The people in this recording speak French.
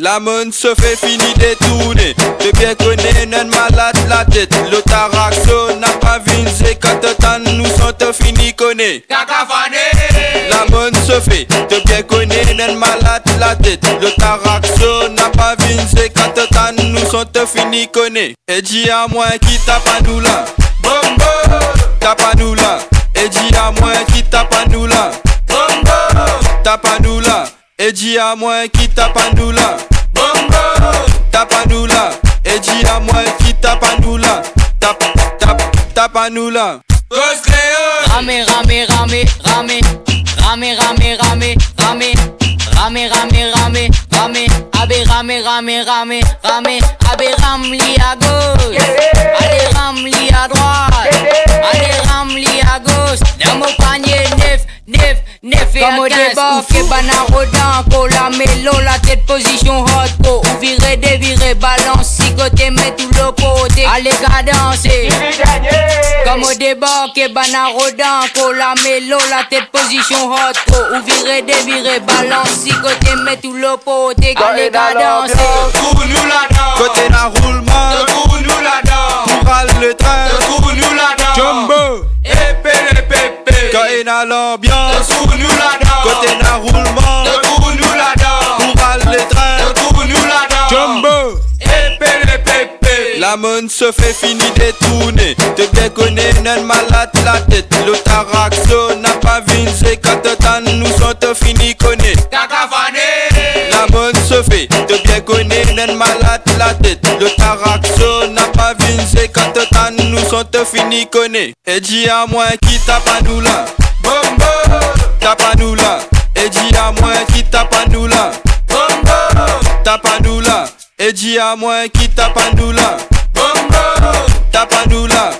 La monde se fait fini détourner. De bien connaître non malade la tête. Le taraxo n'a pas vinsé quand t'en nous sont fini connaît. La monde se fait de bien connaître non malade la tête. Le taraxo n'a pas vinsé quand t'en nous sont fini connaît. Et dis à moi qui tape à nous là. Bombo, tape à nous là. Et dis à moi qui tape à nous là. Bombo, tape à nous là. Et dis à moi qui tape à nous là. Bombo, tape à nous là. Et dis à moi qui tape à nous là. Tape à nous là. Ramé, ramé, ramé, ramé. Ramé, ramé, ramé, ramé. Ramé, ramé, ramé, ramé. Abbé, ramé, ramé, ramé, ramé. Abbé, ramli à gauche. Allez, ramli à droite. Allez, ramli à gauche. Dans mon panier, neuf. Comme au débat, que banarodin, la mélo, la tête position hot, ko. Ou virer, dévirer, balance, si côté, met tout le côté. Allez, danser. Comme au débat, que banarodin, la mélo, la tête position hot, ko. Ou virer, dévirer, balance, si côté, met tout le côté. Allez, danser. Côté la roulement, nous là-dedans. pour aller le train, nous là-dedans. Jumbo, Épée, quand il a l'ambiance, nous là-dedans. côté la roulement, nous là-dedans. pour aller le train, nous là-dedans. Jumbo. Épée. La monde se fait fini détourner. De bien connaître non malade la tête. Le taraxo n'a pas vinsé quand t'en nous sont fini connaître. La monde se fait de bien connaître non malade la tête. Le taraxo n'a pas vinsé quand t'en nous sont fini connaître. Et dis à moi qui tape à nous là. Bombo, tape à nous là. Et dis à moi qui tape à nous là. Bombo, tape à nous là. Et dis à moi qui tape à nous là. Bombo, tape à nous là.